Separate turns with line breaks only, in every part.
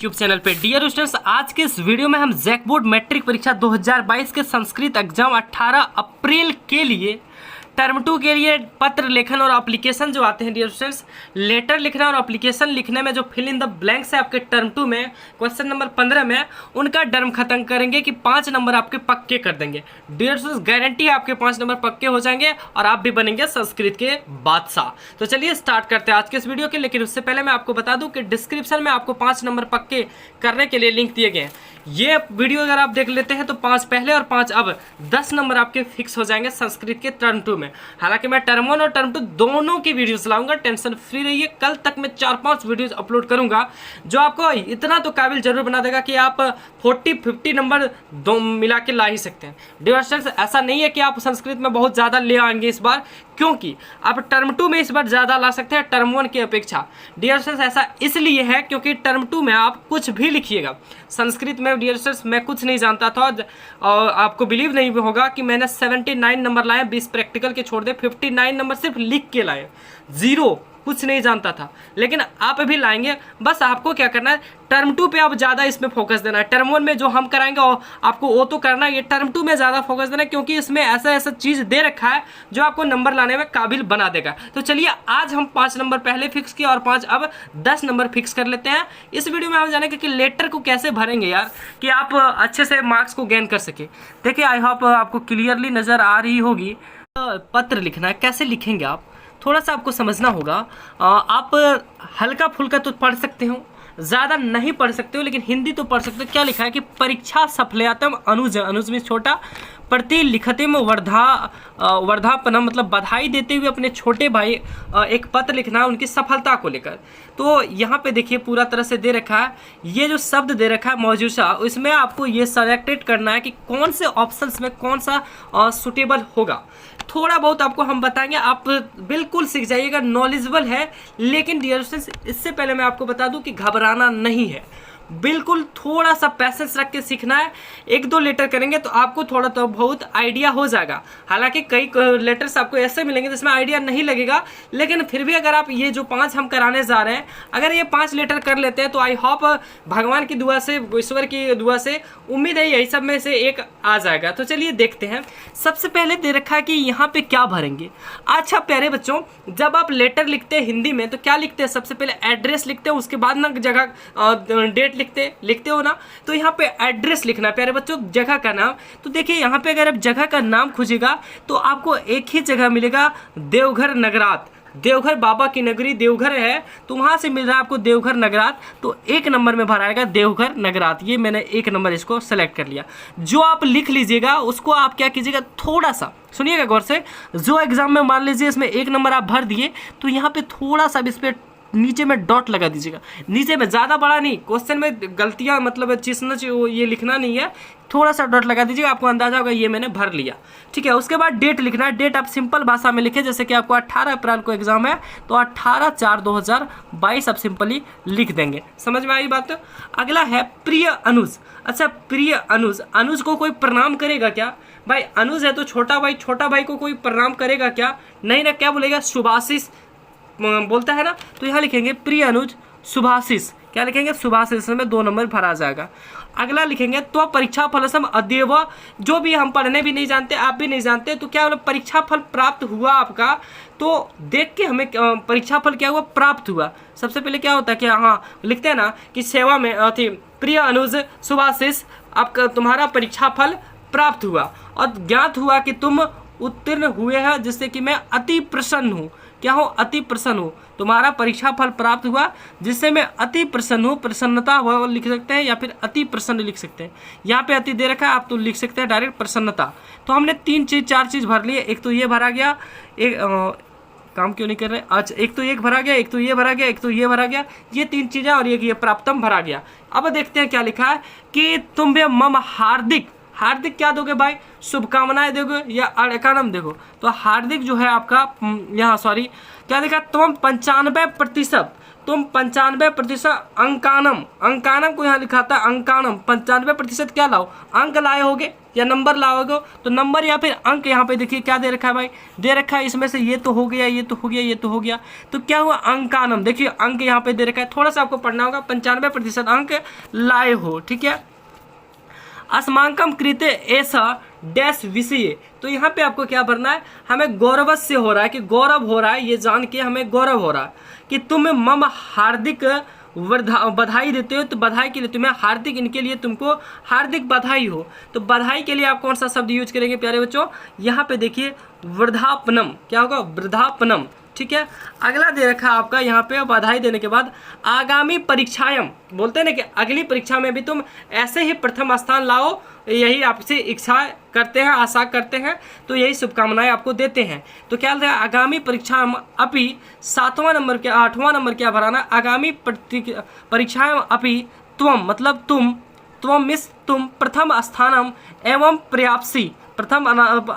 YouTube channel पे। Dear students, आज के इस वीडियो में हम जैक बोर्ड मैट्रिक परीक्षा 2022 के संस्कृत एग्जाम 18 अप्रैल के लिए टर्म 2 के लिए पत्र लेखन और एप्लीकेशन जो आते हैं डियर स्टूडेंट्स, लेटर लिखना और एप्लीकेशन लिखने में जो फिल इन द ब्लैंक्स है आपके टर्म 2 में क्वेश्चन नंबर 15 में, उनका डर्म खत्म करेंगे कि 5 नंबर आपके पक्के कर देंगे। डियर स्टूडेंट्स, गारंटी है आपके 5 नंबर पक्के हो जाएंगे और आप भी बनेंगे संस्कृत के बादशाह। तो चलिए स्टार्ट करते हैं आज के इस वीडियो के। लेकिन उससे पहले मैं आपको बता दूं कि डिस्क्रिप्शन में आपको 5 नंबर पक्के करने के लिए लिंक दिए गए हैं। ये वीडियो अगर आप देख लेते हैं तो 5 पहले और 5 अब 10 नंबर आपके फिक्स हो जाएंगे संस्कृत के टर्म 2 में। हालांकि मैं टर्म 1 और टर्म 2 दोनों की वीडियोस लाऊंगा, टेंशन फ्री रहिए। कल तक मैं 4-5 वीडियोस अपलोड करूंगा जो आपको इतना तो काबिल जरूर बना देगा कि आप 40-50 नंबर दो मिला के ला ही सकते हैं। डियर स्टूडेंट्स, ऐसा नहीं है कि आप संस्कृत में बहुत ज़्यादा ले आएंगे इस बार, क्योंकि आप टर्म 2 में इस बार ज़्यादा ला सकते हैं टर्म 1 की अपेक्षा। डियर स्टूडेंट्स, ऐसा इसलिए है क्योंकि टर्म 2 में आप कुछ भी लिखिएगा संस्कृत में। डियर स्टूडेंट्स, मैं कुछ नहीं जानता था और आपको बिलीव नहीं होगा कि मैंने 79 नंबर लाए, 20 प्रैक्टिकल के छोड़ दे, 59 नंबर सिर्फ लिख के लाए, 0 कुछ नहीं जानता था। लेकिन आप अभी लाएंगे, बस आपको क्या करना है, टर्म 2 पे आप ज़्यादा इसमें फोकस देना है। टर्म 1 में जो हम कराएंगे और आपको वो तो करना है, ये टर्म 2 में ज़्यादा फोकस देना है क्योंकि इसमें ऐसा चीज़ दे रखा है जो आपको नंबर लाने में काबिल बना देगा। तो चलिए आज हम 5 नंबर पहले फिक्स किए और 5 अब 10 नंबर फिक्स कर लेते हैं। इस वीडियो में हम जानेंगे कि लेटर को कैसे भरेंगे यार, कि आप अच्छे से मार्क्स को गेन कर सके। देखिए, आई होप आपको क्लियरली नज़र आ रही होगी। पत्र लिखना है, कैसे लिखेंगे आप, थोड़ा सा आपको समझना होगा। आप हल्का फुल्का तो पढ़ सकते हो, ज़्यादा नहीं पढ़ सकते हो, लेकिन हिंदी तो पढ़ सकते हो। क्या लिखा है कि परीक्षा सफलयातम अनुज, अनुज में छोटा, प्रति लिखतिम वर्धापनम, मतलब बधाई देते हुए अपने छोटे भाई एक पत्र लिखना है उनकी सफलता को लेकर। तो यहाँ पे देखिए पूरा तरह से दे रखा है, ये जो शब्द दे रखा है मौजूदा, इसमें आपको ये सेलेक्टेड करना है कि कौन से ऑप्शंस में कौन सा सुटेबल होगा। थोड़ा बहुत आपको हम बताएंगे, आप बिल्कुल सीख जाइएगा, नॉलेजेबल है। लेकिन डियर स्टूडेंट्स, इससे पहले मैं आपको बता दूं कि घबराना नहीं है, बिल्कुल थोड़ा सा पैसेंस रख के सीखना है। 1-2 लेटर करेंगे तो आपको थोड़ा तो बहुत आइडिया हो जाएगा। हालांकि कई लेटर्स आपको ऐसे मिलेंगे जिसमें आइडिया नहीं लगेगा, लेकिन फिर भी अगर आप ये जो 5 हम कराने जा रहे हैं, अगर ये 5 लेटर कर लेते हैं तो आई होप भगवान की दुआ से, ईश्वर की दुआ से, उम्मीद है यही सब में से एक आ जाएगा। तो चलिए देखते हैं। सबसे पहले दे रखा है कि यहाँ पे क्या भरेंगे। अच्छा प्यारे बच्चों, जब आप लेटर लिखते हैं हिंदी में तो क्या लिखते हैं, सबसे पहले एड्रेस लिखते हैं, उसके बाद ना जगह डेट लिखते हो ना, तो यहाँ पे एड्रेस लिखना है प्यारे बच्चों, जगह का नाम। तो देखिए यहाँ पे अगर आप जगह का नाम खोजिएगा तो आपको एक ही जगह मिलेगा, देवघर नगरात। देवघर बाबा की नगरी देवघर है, तो वहाँ से मिल रहा है आपको देवघर नगरात। तो 1 नंबर में भराएगा देवघर नगरात। ये मैंने 1 नंबर इसको सेलेक्ट कर लिया। जो आप लिख लीजिएगा उसको आप क्या कीजिएगा, थोड़ा सा सुनिएगा गौर से। जो एग्जाम में मान लीजिए इसमें 1 नंबर आप भर दिए, तो यहाँ पे थोड़ा सा इस पर नीचे में डॉट लगा दीजिएगा। नीचे में ज़्यादा बड़ा नहीं, क्वेश्चन में गलतियाँ मतलब चीज़ ये लिखना नहीं है, थोड़ा सा डॉट लगा दीजिएगा, आपको अंदाजा होगा ये मैंने भर लिया। ठीक है, उसके बाद डेट लिखना है। डेट आप सिंपल भाषा में लिखें, जैसे कि आपको 18 अप्रैल को एग्जाम है तो 18/4/2022 आप सिंपली लिख देंगे। समझ में आई बात। अगला है प्रिय अनुज। अच्छा, प्रिय अनुज, अनुज को कोई प्रणाम करेगा क्या भाई? अनुज है तो छोटा भाई, छोटा भाई को कोई प्रणाम करेगा क्या? नहीं ना, क्या बोलेगा, शुभाशीष बोलता है ना। तो यहाँ लिखेंगे प्रिय अनुज शुभाशीष। क्या लिखेंगे, शुभाशीष में 2 नंबर भरा जाएगा। अगला लिखेंगे तो परीक्षा फलसम अद्यव, जो भी हम पढ़ने भी नहीं जानते, आप भी नहीं जानते, तो क्या मतलब परीक्षा फल प्राप्त हुआ आपका, तो देख के हमें परीक्षा फल क्या हुआ, प्राप्त हुआ। सबसे पहले क्या होता है कि हाँ लिखते हैं ना कि सेवा में थी प्रिय अनुज शुभाशीष, आपका तुम्हारा परीक्षा फल प्राप्त हुआ और ज्ञात हुआ कि तुम उत्तीर्ण हुए हैं, जिससे कि मैं अति प्रसन्न हूँ। क्या हो, अति प्रसन्न हूँ। तुम्हारा परीक्षा फल प्राप्त हुआ जिससे मैं अति प्रसन्न हूँ। प्रसन्नता हुआ लिख सकते हैं या फिर अति प्रसन्न लिख सकते हैं। यहाँ पे अति दे रखा है, आप तो लिख सकते हैं डायरेक्ट प्रसन्नता। तो हमने 4 चीज़ भर ली। एक तो ये भरा गया, एक काम क्यों नहीं कर रहे, अच्छा एक तो एक भरा गया, एक तो ये भरा गया, एक तो ये भरा गया, ये 3 चीज़ें, और एक ये प्राप्तम भरा गया। अब देखते हैं क्या लिखा है कि तुम्हें मम हार्दिक, हार्दिक क्या दोगे भाई, शुभकामनाएं दोगे या अड़कानम देखो। तो हार्दिक जो है आपका यहाँ सॉरी क्या लिखा, तुम 95%, तुम 95% अंकानम, अंकानम को यहाँ लिखा था अंकानम, 95% क्या लाओ, अंक लाए होगे। या नंबर लाओगे तो नंबर या फिर अंक यहाँ पे देखिए क्या दे रखा है भाई, दे रखा है इसमें से ये तो हो गया, ये तो हो गया, ये तो हो गया, तो क्या हुआ अंकानम, देखिए अंक यहाँ पे दे रखा है, थोड़ा सा आपको पढ़ना होगा, 95% अंक लाए हो, ठीक है। अस्माकं कृते ऐसा डैश विषय, तो यहाँ पे आपको क्या भरना है, हमें गौरवस्य हो रहा है कि गौरव हो रहा है, ये जान के हमें गौरव हो रहा है कि तुम मम हार्दिक बधाई देते हो, तो बधाई के लिए तुम्हें हार्दिक, इनके लिए तुमको हार्दिक बधाई हो। तो बधाई के लिए आप कौन सा शब्द यूज करेंगे प्यारे बच्चों, यहाँ पे देखिए वृद्धापनम, क्या होगा वृद्धापनम, ठीक है। अगला दे रखा है आपका यहाँ पे बधाई देने के बाद आगामी परीक्षाएं, बोलते हैं ना कि अगली परीक्षा में भी तुम ऐसे ही प्रथम स्थान लाओ, यही आपसे इच्छा करते हैं, आशा करते हैं, तो यही शुभकामनाएं आपको देते हैं। तो क्या है आगामी परीक्षा अपि 7वां नंबर के 8वां नंबर क्या भराना, आगामी परीक्षाएं अपि त्वम, मतलब त्वम मिस तुम प्रथम स्थानम एवं प्रयासी, प्रथम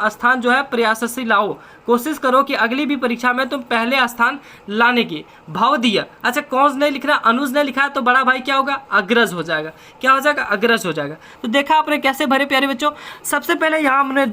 स्थान जो है प्रयाससी लाओ, कोशिश करो कि अगली भी परीक्षा में तुम पहले स्थान लाने की। भवदीय, अच्छा कौन नहीं लिख रहा, अनुज ने लिखा है, तो बड़ा भाई क्या होगा अग्रज हो जाएगा, क्या हो जाएगा अग्रज हो जाएगा। तो देखा आपने कैसे भरे प्यारे बच्चों, सबसे पहले यहाँ हमने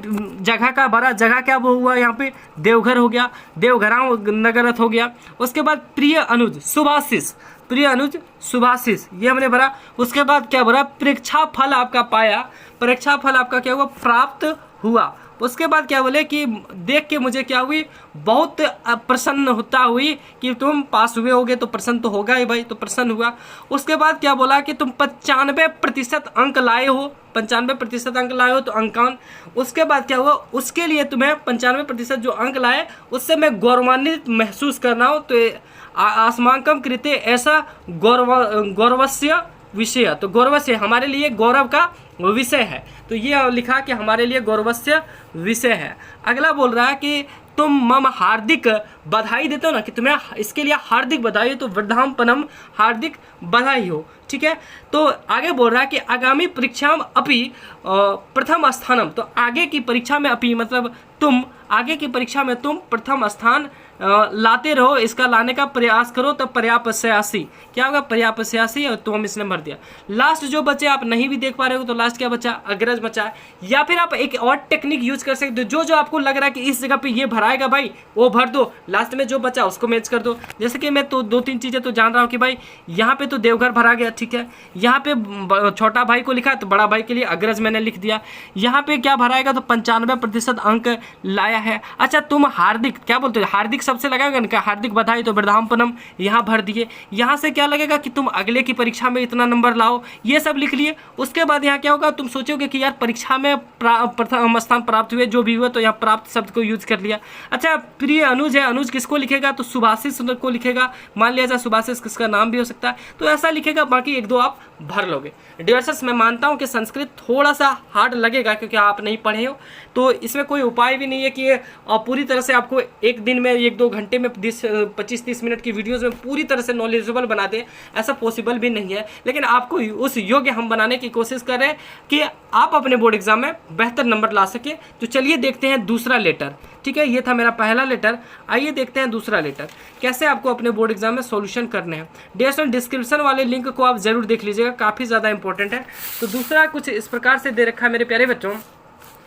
जगह का भरा, जगह क्या वो हुआ यहाँ पे देवघर हो गया, देवघराओं नगरथ हो गया। उसके बाद प्रिय अनुज सुभाषिष, प्रिय अनुज सुभाषिष ये हमने भरा। उसके बाद क्या भरा, परीक्षा फल आपका पाया, परीक्षा फल आपका क्या हुआ प्राप्त हुआ। उसके बाद क्या बोले कि देख के मुझे क्या हुई बहुत प्रसन्न होता हुई कि तुम पास हुए होगे, तो प्रसन्न तो होगा ही भाई, तो प्रसन्न हुआ। उसके बाद क्या बोला कि तुम 95% अंक लाए हो, 95% अंक लाए हो, तो अंकान। उसके बाद क्या हुआ, उसके लिए तुम्हें 95% जो अंक लाए उससे मैं गौरवान्वित महसूस करना हो, तो अस्माकं कृते ऐसा गौरवस्य विषय, तो गौरवस्य हमारे लिए गौरव का विषय है, तो ये लिखा कि हमारे लिए गौरवस्य विषय है। अगला बोल रहा है कि तुम मम हार्दिक बधाई देते हो ना, कि तुम्हें इसके लिए हार्दिक बधाई हो, तो वृद्धापनम हार्दिक बधाई हो, ठीक है। तो आगे बोल रहा है कि आगामी परीक्षा अपि प्रथम स्थानम, तो आगे की परीक्षा में अपि मतलब तुम, आगे की परीक्षा में तुम प्रथम स्थान लाते रहो, इसका लाने का प्रयास करो, तब पर्यापस्यासी क्या होगा पर्यापस्यासी, और तो हम इसने भर दिया। लास्ट जो बचे आप नहीं भी देख पा रहे हो, तो लास्ट क्या बचा अग्रज बचा। या फिर आप एक और टेक्निक यूज कर सकते हो, जो आपको लग रहा है कि इस जगह पे ये भराएगा भाई वो भर दो, लास्ट में जो बचा उसको मैच कर दो। जैसे कि मैं तो 2-3 चीज़ें तो जान रहा हूँ कि भाई यहाँ पे तो देवघर भरा गया, ठीक है, यहाँ पे छोटा भाई को लिखा तो बड़ा भाई के लिए अग्रज मैंने लिख दिया। यहाँ पे क्या भराएगा, तो 95% अंक लाया है। अच्छा तुम हार्दिक क्या बोलते हो, हार्दिक सबसे लगाएगा ना, हार्दिक बधाई, तो वृद्धापनम यहाँ भर दिए। यहाँ से क्या लगेगा कि तुम अगले की परीक्षा में इतना नंबर लाओ, ये सब लिख लिए। उसके बाद यहाँ क्या होगा, तुम सोचोगे कि यार परीक्षा में प्रथम स्थान प्राप्त हुए, जो भी हुआ, तो यहाँ प्राप्त शब्द को यूज कर लिया। अच्छा प्रिय अनुज है, अनुज किसको लिखेगा, तो सुभाषिष को लिखेगा, मान लिया जाए सुभाषिष किसका नाम भी हो सकता है, तो ऐसा लिखेगा। बाकी 1-2 आप भर लोगे। डिवर्सर्स मैं मानता हूँ कि संस्कृत थोड़ा सा हार्ड लगेगा क्योंकि आप नहीं पढ़े हो, तो इसमें कोई उपाय भी नहीं है कि पूरी तरह से आपको एक दिन में 1-2 घंटे में 25-30 मिनट की वीडियोस में पूरी तरह से नॉलेजेबल बना दे, ऐसा पॉसिबल भी नहीं है। लेकिन आपको उस योग्य हम बनाने की कोशिश कर रहे हैं कि आप अपने बोर्ड एग्जाम में बेहतर नंबर ला सके। तो चलिए देखते हैं दूसरा लेटर, ठीक है, ये था मेरा पहला लेटर। आइए देखते हैं दूसरा लेटर कैसे आपको अपने बोर्ड एग्जाम में सॉल्यूशन करने हैं। डिस्क्रिप्शन डिस्क्रिप्शन वाले लिंक को आप जरूर देख लीजिएगा, काफ़ी ज़्यादा इंपॉर्टेंट है। तो दूसरा कुछ इस प्रकार से दे रखा है मेरे प्यारे बच्चों,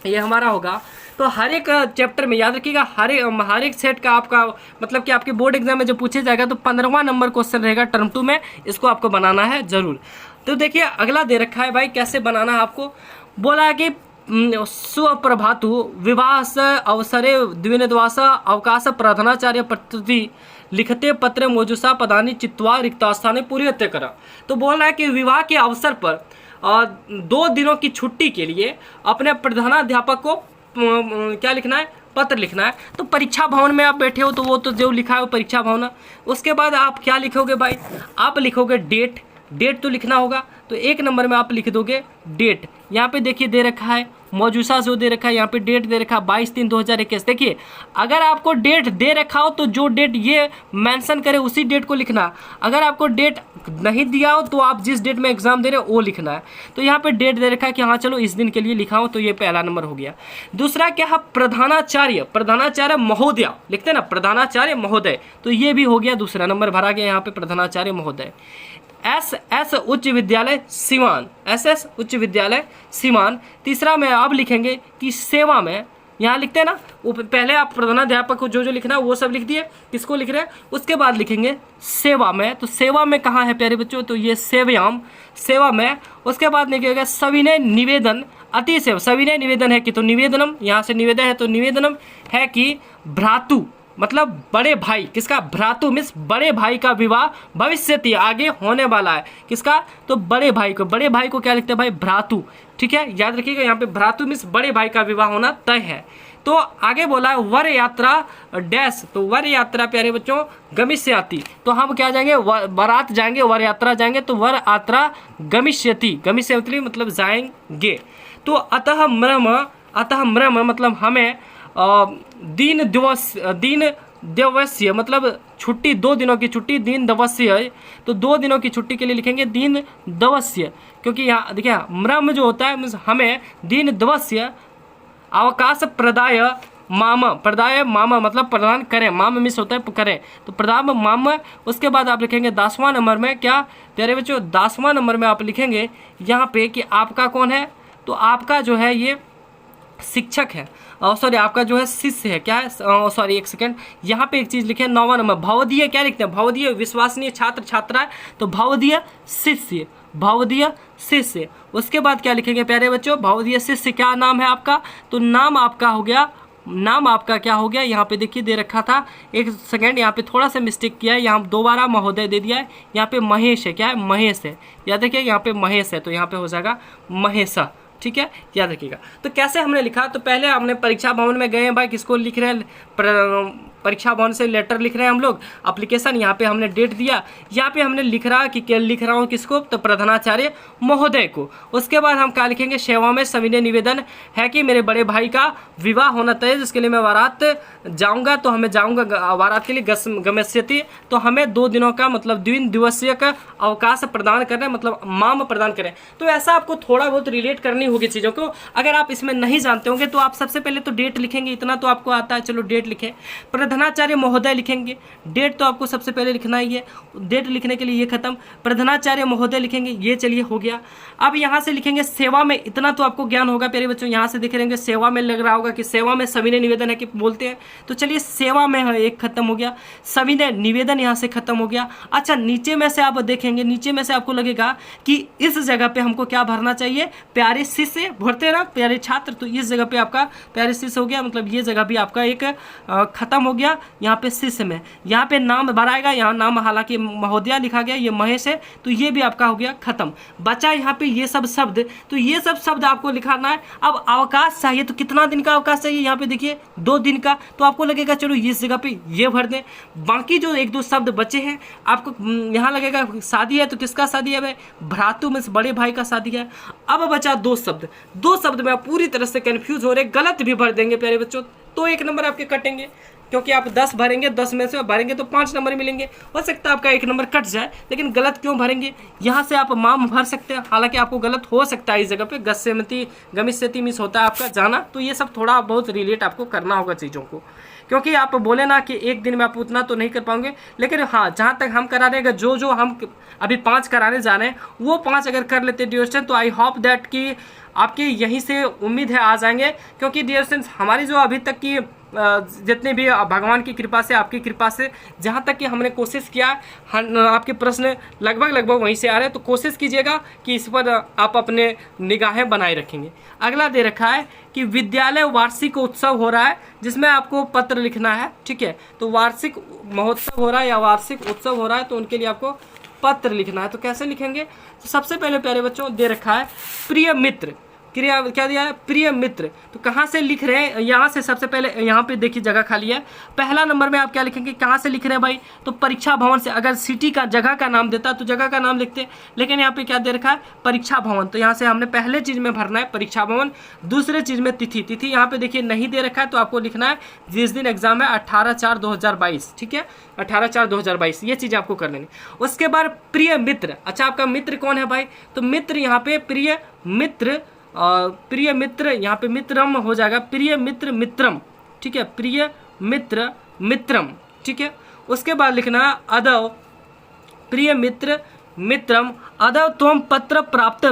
ये हमारा होगा। तो हर एक चैप्टर में याद रखिएगा, हर एक सेट का आपका मतलब कि आपके बोर्ड एग्जाम में जो पूछे जाएगा, तो 15वां नंबर क्वेश्चन रहेगा टर्म 2 में, इसको आपको बनाना है जरूर। तो देखिए अगला दे रखा है भाई, कैसे बनाना है आपको। बोला है कि सुप्रभातु विवाह अवसरे द्विनद्वास अवकाश प्रार्थनाचार्य प्रति लिखते पत्र मोजुसा पदानी चित्वा रिक्तास्थाने पूर्यत्य करा। तो बोल रहा है कि विवाह के अवसर पर 2 दिनों की छुट्टी के लिए अपने प्रधानाध्यापक को क्या लिखना है, पत्र लिखना है। तो परीक्षा भवन में आप बैठे हो, तो वो तो जो लिखा है वो परीक्षा भवन। उसके बाद आप क्या लिखोगे भाई, आप लिखोगे डेट तो लिखना होगा। तो 1 नंबर में आप लिख दोगे डेट। यहाँ पे देखिए दे रखा है मौजूदा जो दे रखा है, यहाँ पे डेट दे रखा है 22/3/2021। देखिए अगर आपको डेट दे रखा हो तो जो डेट ये मेंशन करे उसी डेट को लिखना। अगर आपको डेट नहीं दिया हो तो आप जिस डेट में एग्जाम दे रहे हो वो लिखना है। तो यहाँ पे डेट दे रखा है कि हाँ चलो इस दिन के लिए लिखा हो, तो ये पहला नंबर हो गया। दूसरा क्या है, प्रधानाचार्य महोदय लिखते हैं ना, प्रधानाचार्य महोदय, तो ये भी हो गया, दूसरा नंबर भरा गया यहाँ पे प्रधानाचार्य महोदय। SS उच्च विद्यालय सीवान, SS उच्च विद्यालय सीवान। तीसरा में अब लिखेंगे कि सेवा में, यहाँ लिखते हैं ना, वो पहले आप प्रधानाध्यापक को जो जो लिखना है वो सब लिख दिए, किसको लिख रहे हैं, उसके बाद लिखेंगे सेवा में। तो सेवा में कहाँ है प्यारे बच्चों, तो ये सेवायाम, सेवा में। उसके बाद लिखिएगा सविनय निवेदन अति सेवा, सविनय निवेदन है कि, तो निवेदनम, यहाँ से निवेदन है तो निवेदनम है कि भ्रातु मतलब बड़े भाई, किसका, भ्रातु मीन्स बड़े भाई का विवाह भविष्यति आगे होने वाला है, किसका, तो बड़े भाई को, बड़े भाई को क्या लिखते हैं भाई, भ्रातु। ठीक है, याद रखिएगा यहाँ पे भ्रातु मीन्स बड़े भाई का विवाह होना तय है। तो आगे बोला है वर यात्रा डैश, तो वर यात्रा प्यारे बच्चों गमिष्यति, तो हम क्या जाएंगे, बारात जाएंगे, वर यात्रा जाएंगे, तो वर यात्रा गमिष्यति, गमिष्यति मतलब जाएंगे। तो अतः म्रम मतलब हमें दिन दिवसीय मतलब छुट्टी, 2 दिनों की छुट्टी, दिन दिवसीय, तो 2 दिनों की छुट्टी के लिए लिखेंगे दिन दिवसीय, क्योंकि यहाँ देखिए म्रम जो होता है हमें दिन दिवसीय अवकाश प्रदाय मामा मतलब प्रदान करें, माम मिस होता है करें, तो प्रदान माम। उसके बाद आप लिखेंगे 10वां नंबर में क्या प्यारे बच्चों, 10वां नंबर में आप लिखेंगे यहाँ पे कि आपका कौन है, तो आपका जो है ये शिक्षक है, सॉरी आपका जो है शिष्य है, क्या है, सॉरी एक सेकंड, यहाँ पे एक चीज़ लिखे 9वां नंबर, भवदीय क्या लिखते हैं, भवदीय विश्वसनीय छात्र छात्रा है, तो भवदीय शिष्य, भवदीय शिष्य। उसके बाद क्या लिखेंगे प्यारे बच्चों, भवदीय शिष्य क्या नाम है आपका, तो नाम आपका हो गया, नाम आपका क्या हो गया, यहाँ पे देखिए दे रखा था, एक सेकेंड यहाँ पे थोड़ा सा मिस्टेक किया है, यहाँ दोबारा महोदय दे दिया है, यहाँ पे महेश है, क्या है, महेश है, याद रखिए यहाँ पे महेश है, तो यहाँ पे हो जाएगा महेशा। ठीक है, याद रखिएगा। तो कैसे हमने लिखा, तो पहले हमने परीक्षा भवन में गए हैं भाई, किसको लिख रहे हैं, परीक्षा भवन से लेटर लिख रहे हैं हम लोग, एप्लीकेशन, यहाँ पे हमने डेट दिया, यहाँ पे हमने लिख रहा कि क्या लिख रहा हूँ किसको, तो प्रधानाचार्य महोदय को। उसके बाद हम क्या लिखेंगे, सेवा में सविनय निवेदन है कि मेरे बड़े भाई का विवाह होना तय है, जिसके लिए मैं बारात जाऊँगा, तो हमें जाऊँगा बारात के लिए गमिष्यति, तो हमें 2 दिनों का मतलब दिन दिवसीय का अवकाश प्रदान करें, मतलब माम प्रदान करें। तो ऐसा आपको थोड़ा बहुत रिलेट करनी होगी चीज़ों को। अगर आप इसमें नहीं जानते होंगे तो आप सबसे पहले तो डेट लिखेंगे, इतना तो आपको आता है, चलो डेट लिखें, प्रधानाचार्य महोदय लिखेंगे, डेट तो आपको सबसे पहले लिखना ही है, डेट लिखने के लिए ये खत्म, प्रधानाचार्य महोदय लिखेंगे, ये चलिए हो गया। अब यहाँ से लिखेंगे सेवा में, इतना तो आपको ज्ञान होगा प्यारे बच्चों, यहाँ से देख रहेंगे सेवा में लग रहा होगा कि सेवा में सविनय निवेदन है कि बोलते हैं, तो चलिए सेवा में है, एक खत्म हो गया, सविनय निवेदन यहाँ से खत्म हो गया। अच्छा नीचे में से आप देखेंगे, नीचे में से आपको लगेगा कि इस जगह पे हमको क्या भरना चाहिए, प्यारे शिष्य भरते ना, प्यारे छात्र, तो इस जगह पे आपका प्यारे शिष्य हो गया, मतलब ये जगह भी आपका एक खत्म हो गया। यहाँ पे शिष्य में, यहाँ पे नाम भराएगा, यहाँ नाम हालांकि महोदया लिखा गया, ये महेश है, तो ये भी आपका हो गया खत्म। बचा यहाँ पे ये सब शब्द, तो ये सब शब्द आपको लिखाना है। अब अवकाश चाहिए, तो कितना दिन का अवकाश चाहिए, यहाँ पे देखिए 2 दिन का, तो आपको लगेगा चलो इस जगह पे ये भर दें। बाकी जो 1-2 शब्द बचे हैं आपको यहाँ लगेगा शादी है, तो किसका शादी है भाई, भ्रातु में बड़े भाई का शादी है। अब बचा 2 शब्द, 2 शब्द में आप पूरी तरह से कंफ्यूज हो रहे, गलत भी भर देंगे प्यारे बच्चों, तो 1 नंबर आपके कटेंगे, क्योंकि आप 10 भरेंगे, 10 में से भरेंगे तो 5 नंबर मिलेंगे। हो सकता है आपका 1 नंबर कट जाए, लेकिन गलत क्यों भरेंगे, यहाँ से आप माम भर सकते हैं, हालांकि आपको गलत हो सकता है इस जगह पे, गमिष्यति मिस होता है आपका जाना, तो ये सब थोड़ा बहुत रिलेट आपको करना होगा चीज़ों को, क्योंकि आप बोले ना कि एक दिन में आप उतना तो नहीं कर पाओगे, लेकिन हाँ जहाँ तक हम करा रहे हैं, जो हम अभी 5 कराने जा रहे हैं वो 5 अगर कर लेते डियर स्टूडेंट, तो आई होप दैट कि आपके यहीं से उम्मीद है आ जाएंगे, क्योंकि डियर स्टूडेंट्स हमारी जो अभी तक की जितने भी भगवान की कृपा से, आपकी कृपा से जहाँ तक कि हमने कोशिश किया, आपके प्रश्न लगभग वहीं से आ रहे हैं, तो कोशिश कीजिएगा कि इस पर आप अपने निगाहें बनाए रखेंगे। अगला दे रखा है कि विद्यालय वार्षिक उत्सव हो रहा है, जिसमें आपको पत्र लिखना है, ठीक है, तो वार्षिक महोत्सव हो रहा है या वार्षिक उत्सव हो रहा है, तो उनके लिए आपको पत्र लिखना है। तो कैसे लिखेंगे, तो सबसे पहले प्यारे बच्चों दे रखा है प्रिय मित्र, क्रिया क्या दिया है, प्रिय मित्र, तो कहाँ से लिख रहे हैं, यहाँ से सबसे पहले यहाँ पे देखिए जगह खाली है, पहला नंबर में आप क्या लिखेंगे, कहाँ से लिख रहे हैं भाई, तो परीक्षा भवन से। अगर सिटी का जगह का नाम देता तो जगह का नाम लिखते, लेकिन यहाँ पे क्या दे रखा है, परीक्षा भवन, तो यहाँ से हमने पहले चीज़ में भरना है परीक्षा भवन। दूसरे चीज़ में तिथि यहाँ पे देखिए नहीं दे रखा है, तो आपको लिखना है जिस दिन एग्जाम है 18/4/2022, ठीक है, 18/4/2022, ये चीज़ आपको कर लेनी। उसके बाद प्रिय मित्र, अच्छा आपका मित्र कौन है भाई, तो मित्र यहाँ पे प्रिय मित्र, प्रिय मित्र यहाँ पे मित्रम हो जाएगा, प्रिय मित्र मित्रम, ठीक है, प्रिय मित्र मित्रम, ठीक है। उसके बाद लिखना अदव प्रिय मित्र मित्रम अदव त्वम पत्र प्राप्त,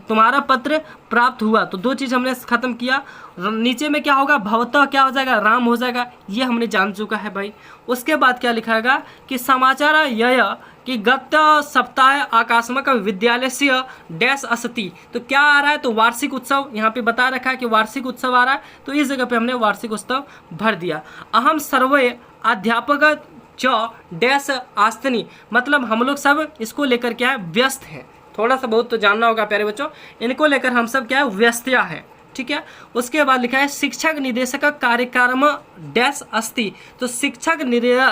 तुम्हारा पत्र प्राप्त हुआ। तो दो चीज़ हमने खत्म किया। नीचे में क्या होगा, भवतः क्या हो जाएगा, राम हो जाएगा, ये हमने जान चुका है भाई। उसके बाद क्या लिखाएगा कि समाचार यह कि गत सप्ताह आकाशमक विद्यालय से डैश अस्ति। तो क्या आ रहा है, तो वार्षिक उत्सव यहाँ पे बता रखा है कि वार्षिक उत्सव आ रहा है, तो इस जगह पे हमने वार्षिक उत्सव भर दिया। अहम सर्वे अध्यापक च डैश आस्तनी, मतलब हम लोग सब इसको लेकर क्या है, व्यस्त हैं। थोड़ा सा बहुत तो जानना होगा प्यारे बच्चों, इनको लेकर हम सब क्या है, व्यस्तिया है, ठीक है। उसके बाद लिखा है शिक्षक निदेशक कार्यक्रम डैश अस्ति। तो शिक्षक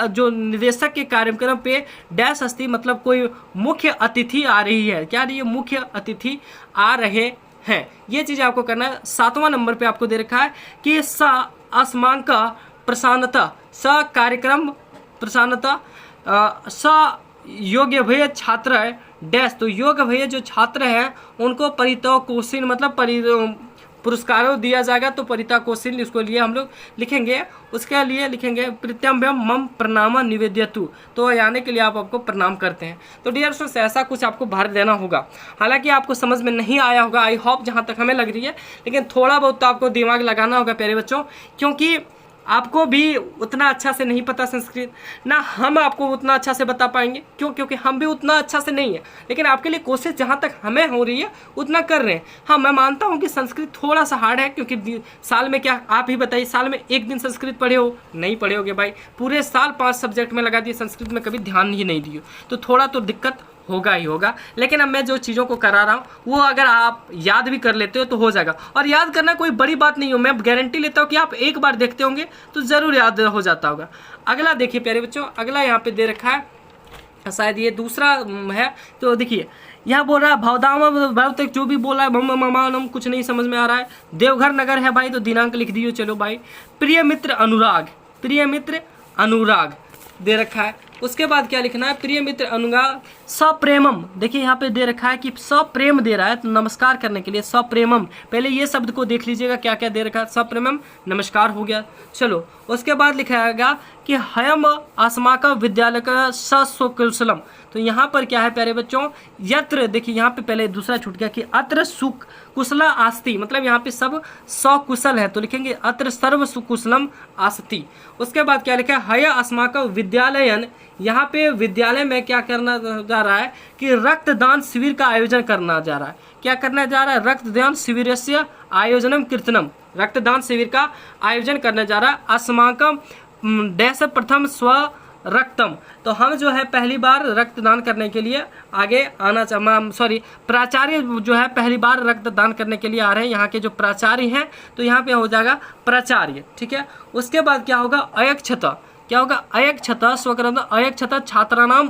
जो निदेशक के कार्यक्रम पे डैश अस्ति, मतलब कोई मुख्य अतिथि आ रही है। क्या रही है, मुख्य अतिथि आ रहे हैं। ये चीज़ आपको करना है। 7वां नंबर पे आपको दे रखा है कि स अस्मांक प्रसान्नता, स कार्यक्रम प्रसान्नता, स योग्य भय छात्र है डैश। तो योग्य भय जो छात्र हैं उनको परितोषिक मतलब पुरस्कारों दिया जाएगा। तो परितोषिक इसको लिए हम लोग लिखेंगे, उसके लिए लिखेंगे प्रत्यम्भ्यम मम प्रणाम निवेद्यतु। तो यानी के लिए आप आपको प्रणाम करते हैं। तो डियर स्टूडेंट्स ऐसा कुछ आपको भर देना होगा। हालांकि आपको समझ में नहीं आया होगा, आई होप, जहाँ तक हमें लग रही है, लेकिन थोड़ा बहुत तो आपको दिमाग लगाना होगा प्यारे बच्चों, क्योंकि आपको भी उतना अच्छा से नहीं पता संस्कृत, ना हम आपको उतना अच्छा से बता पाएंगे। क्यों, क्योंकि हम भी उतना अच्छा से नहीं है, लेकिन आपके लिए कोशिश जहाँ तक हमें हो रही है उतना कर रहे हैं। हाँ, मैं मानता हूँ कि संस्कृत थोड़ा सा हार्ड है, क्योंकि साल में क्या, आप ही बताइए, साल में एक दिन संस्कृत पढ़े हो, नहीं पढ़े होगे भाई। पूरे साल 5 सब्जेक्ट में लगा दिए, संस्कृत में कभी ध्यान ही नहीं दिए, तो थोड़ा तो दिक्कत होगा ही होगा। लेकिन अब मैं जो चीज़ों को करा रहा हूँ वो अगर आप याद भी कर लेते हो तो हो जाएगा। और याद करना कोई बड़ी बात नहीं हो, मैं गारंटी लेता हूँ कि आप एक बार देखते होंगे तो ज़रूर याद हो जाता होगा। अगला देखिए प्यारे बच्चों, अगला यहाँ पे दे रखा है, शायद ये दूसरा है। तो देखिए यहाँ बोल रहा है भवदाम, भव तक जो भी बोल रहा है ममानम कुछ नहीं समझ में आ रहा है। देवघर नगर है भाई, तो दिनांक लिख दियो, चलो भाई। प्रिय मित्र अनुराग, प्रिय मित्र अनुराग दे रखा है। उसके बाद क्या लिखना है, प्रिय मित्र अनुराग सप्रेमम। देखिए यहाँ पे दे रखा है कि सप्रेम दे रहा है, तो नमस्कार करने के लिए सप्रेमम। पहले ये शब्द को देख लीजिएगा क्या क्या दे रखा है। सप्रेमम नमस्कार हो गया। चलो उसके बाद लिखाएगा कि हयम अस्माक विद्यालय का सकुशलम। तो यहाँ पर क्या है प्यारे बच्चों, यत्र, देखिए यहाँ पे पहले दूसरा छूट गया कि अत्र सुख कुशला आस्ति, मतलब यहाँ पे सब सकुशल है, तो लिखेंगे अत्र सर्व सुकुशलम आस्ति। उसके बाद क्या लिखा है, हय अस्माक विद्यालयन। यहाँ पे विद्यालय में क्या करना जा रहा है कि रक्तदान शिविर का आयोजन करना जा रहा है। क्या करना जा रहा है, रक्तदान शिविर से आयोजनम कीर्तनम, रक्तदान शिविर का आयोजन करने जा रहा है। अस्माकम डैश प्रथम स्व रक्तम। तो हम जो है पहली बार रक्तदान करने के लिए आगे आना सॉरी प्राचार्य जो है पहली बार रक्तदान करने के लिए आ रहे हैं, यहाँ के जो प्राचार्य हैं, तो यहाँ पे हो जाएगा प्राचार्य, ठीक है। उसके बाद क्या होगा, अयक्षत, क्या होगा, अयक्षत स्वकर्म, अयक्षत छात्राणाम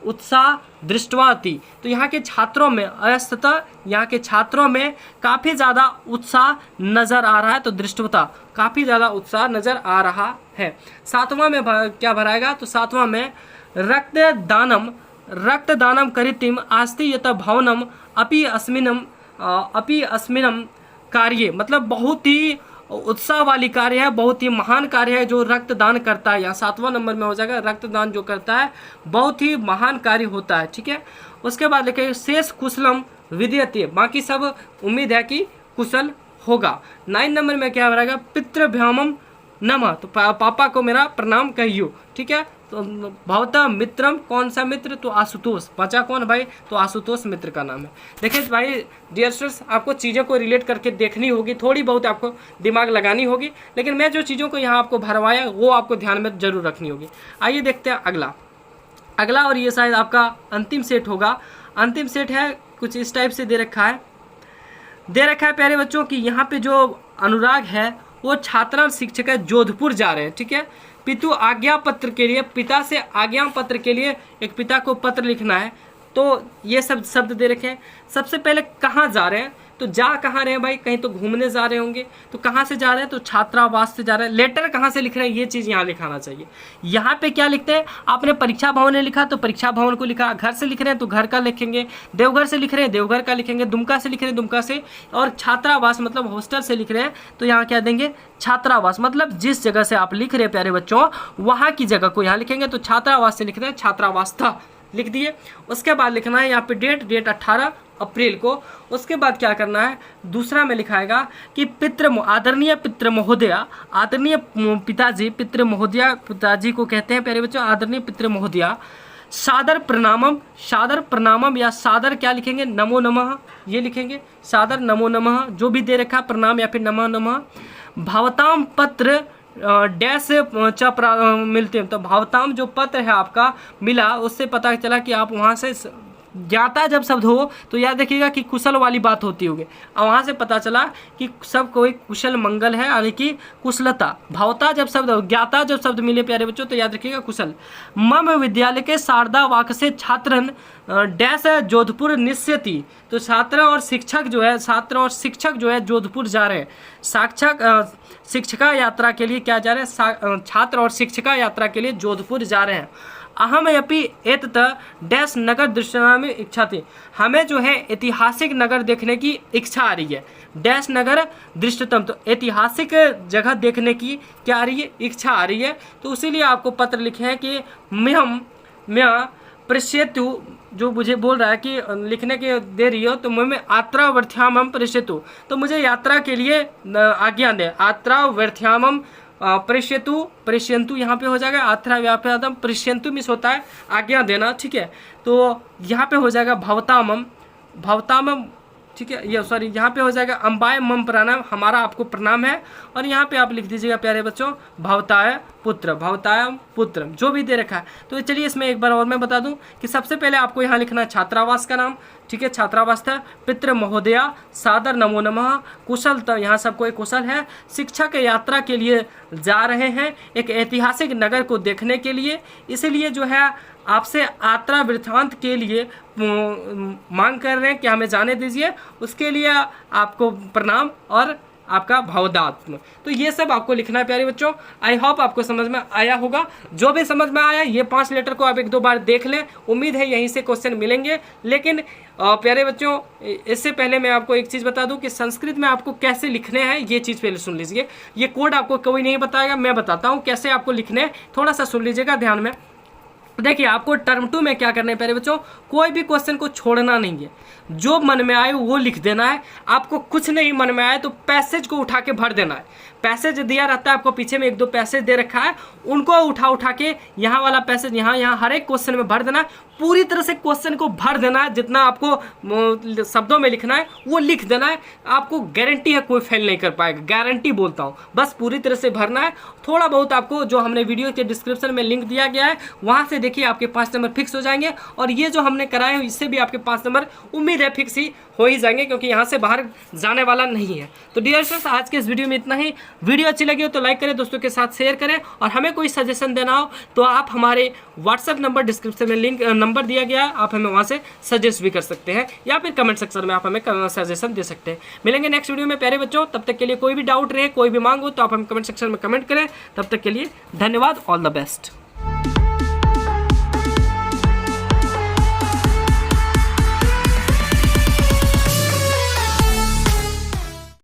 उत्साह दृष्टवाती। तो यहाँ के छात्रों में अयस्तः, यहाँ के छात्रों में काफ़ी ज़्यादा उत्साह नज़र आ रहा है, तो दृष्टवता काफ़ी ज़्यादा उत्साह नज़र आ रहा है। 7वां में क्या भराएगा, तो 7वां में रक्तदानम करितिम आस्ति यत भवनम अपि अस्मिनम कार्य, मतलब बहुत ही उत्साह वाली कार्य है, बहुत ही महान कार्य है जो रक्तदान करता है। यहाँ 7वां नंबर में हो जाएगा, रक्तदान जो करता है बहुत ही महान कार्य होता है, ठीक है। उसके बाद लिखे शेष कुशलम विद्यते, बाकी सब उम्मीद है कि कुशल होगा। 9 नंबर में क्या रहेगा, पितृभ्यामम नमः, तो पापा को मेरा प्रणाम कहियो, ठीक है। तो भवता मित्रम, कौन सा मित्र, तो आशुतोष। बचा कौन भाई, तो आशुतोष मित्र का नाम है। देखिए भाई डियर स्टूडेंट्स, आपको चीज़ों को रिलेट करके देखनी होगी, थोड़ी बहुत आपको दिमाग लगानी होगी, लेकिन मैं जो चीज़ों को यहाँ आपको भरवाया वो आपको ध्यान में जरूर रखनी होगी। आइए देखते हैं अगला, और ये शायद आपका अंतिम सेट होगा। अंतिम सेट है कुछ इस टाइप से दे रखा है प्यारे बच्चों कि यहाँ पे जो अनुराग है वो छात्रा शिक्षक है, जोधपुर जा रहे हैं, ठीक है। पितु आज्ञा पत्र के लिए, पिता से आज्ञा पत्र के लिए एक पिता को पत्र लिखना है, तो ये सब शब्द दे रखे हैं। सबसे पहले कहाँ जा रहे हैं, तो जा कहाँ रहे हैं भाई, कहीं तो घूमने जा रहे होंगे, तो कहाँ से जा रहे हैं, तो छात्रावास से जा रहे हैं। लेटर कहाँ से लिख रहे हैं, ये चीज़ यहाँ लिखाना चाहिए। यहाँ पे क्या लिखते हैं, आपने परीक्षा भवन ने लिखा तो परीक्षा भवन को लिखा, घर से लिख रहे हैं तो घर का लिखेंगे, देवघर से लिख रहे हैं देवघर का लिखेंगे, दुमका से लिख रहे हैं दुमका से, और छात्रावास मतलब हॉस्टल से लिख रहे हैं तो यहाँ क्या देंगे, छात्रावास। मतलब जिस जगह से आप लिख रहे हैं प्यारे बच्चों वहाँ की जगह को यहाँ लिखेंगे, तो छात्रावास से लिख रहे हैं छात्रावास था, लिख दिए। उसके बाद लिखना है यहाँ पे डेट 18 अप्रैल को। उसके बाद क्या करना है, दूसरा में लिखाएगा कि आदरणीय पितृ महोदया, आदरणीय पिताजी, पितृ महोदया पिताजी को कहते हैं प्यारे बच्चों, आदरणीय पितृ महोदया, सादर प्रणामम या सादर क्या लिखेंगे, नमो नमः, ये लिखेंगे सादर नमो नमः, जो भी दे रखा प्रणाम या फिर नमो नमः। भावताम पत्र डैश मिलते हैं, तो भावताम जो पत्र है आपका मिला, उससे पता चला कि आप वहाँ से ज्ञाता जब शब्द हो तो याद रखिएगा कि कुशल वाली बात होती होगी, और वहाँ से पता चला कि सब कोई कुशल मंगल है, यानी कि कुशलता। भावता जब शब्द, ज्ञाता जब शब्द मिले प्यारे बच्चों तो याद रखिएगा कुशल। मम विद्यालय के शारदा वाक से छात्रन डैश जोधपुर निश्चयति, तो छात्र और शिक्षक जो है जोधपुर जा रहे हैं। शिक्षका यात्रा के लिए क्या जा रहे हैं, छात्र और शिक्षका यात्रा के लिए जोधपुर जा रहे हैं। अहम अपि एतत् डैश नगर दृश्यमान में इच्छा थी, हमें जो है ऐतिहासिक नगर देखने की इच्छा आ रही है। डैश नगर दृष्टतम, तो ऐतिहासिक जगह देखने की क्या आ रही है, इच्छा आ रही है। तो इसीलिए आपको पत्र लिखे हैं कि मैं पश्यतु, जो मुझे बोल रहा है कि लिखने के दे रही हो, तो मैं यात्रावर्थ्यामं पश्यतु, तो मुझे यात्रा के लिए आज्ञा दे। यात्रावर्थ्यामं प्रेष्यन्तु यहाँ पे हो जाएगा, आत्रा व्याप्यादम प्रेष्यन्तु मिस होता है आज्ञा देना, ठीक है। तो यहाँ पे हो जाएगा भवतामम, ठीक है, ये सॉरी यहाँ पे हो जाएगा अम्बाय मम प्रणाम, हमारा आपको प्रणाम है। और यहाँ पे आप लिख दीजिएगा प्यारे बच्चों भवताय पुत्र, जो भी दे रखा है। तो चलिए इसमें एक बार और मैं बता दूं कि सबसे पहले आपको यहाँ लिखना है छात्रावास का नाम, ठीक है, छात्रावास था। पितृ महोदया, सादर नमो नमः, कुशल, तो यहाँ सब कोई कुशल है। शिक्षक यात्रा के लिए जा रहे हैं एक ऐतिहासिक नगर को देखने के लिए, इसलिए जो है आपसे यात्रा वृत्तांत के लिए मांग कर रहे हैं कि हमें जाने दीजिए, उसके लिए आपको प्रणाम और आपका भावदात्म। तो ये सब आपको लिखना है प्यारे बच्चों। आई होप आपको समझ में आया होगा। जो भी समझ में आया ये 5 लेटर को आप 1-2 बार देख लें, उम्मीद है यहीं से क्वेश्चन मिलेंगे। लेकिन प्यारे बच्चों इससे पहले मैं आपको एक चीज़ बता दूं कि संस्कृत में आपको कैसे लिखने हैं, ये चीज़ पहले सुन लीजिए। ये कोड आपको कोई नहीं बताएगा, मैं बताता हूँ कैसे आपको लिखने हैं, थोड़ा सा सुन लीजिएगा ध्यान में। देखिए आपको टर्म 2 में क्या करना है प्यारे बच्चों, कोई भी क्वेश्चन को छोड़ना नहीं है, जो मन में आए वो लिख देना है। आपको कुछ नहीं मन में आए तो पैसेज को उठा के भर देना है। पैसेज दिया रहता है आपको, पीछे में 1-2 पैसेज दे रखा है, उनको उठा के यहाँ वाला पैसेज यहाँ हर एक क्वेश्चन में भर देना है। पूरी तरह से क्वेश्चन को भर देना है, जितना आपको शब्दों में लिखना है वो लिख देना है। आपको गारंटी है कोई फेल नहीं कर पाएगा, गारंटी बोलता हूँ। बस पूरी तरह से भरना है। थोड़ा बहुत आपको जो हमने वीडियो के डिस्क्रिप्शन में लिंक दिया गया है वहाँ से देखिए, आपके 5 नंबर फिक्स हो जाएंगे। और ये जो हमने कराए हैं इससे भी आपके 5 नंबर उम्मीद है फिक्स ही हो ही जाएंगे, क्योंकि यहाँ से बाहर जाने वाला नहीं है। तो डियर स्टूडेंट्स आज के इस वीडियो में इतना ही। वीडियो अच्छी लगी हो तो लाइक करें, दोस्तों के साथ शेयर करें, और हमें कोई सजेशन देना हो तो आप हमारे व्हाट्सएप नंबर डिस्क्रिप्शन में लिंक नंबर दिया गया है, आप हमें वहाँ से सजेस्ट भी कर सकते हैं, या फिर कमेंट सेक्शन में आप हमें सजेशन दे सकते हैं। मिलेंगे नेक्स्ट वीडियो में प्यारे बच्चों, तब तक के लिए कोई भी डाउट रहे, कोई भी मांग हो तो आप हमें कमेंट सेक्शन में कमेंट करें। तब तक के लिए धन्यवाद, ऑल द बेस्ट।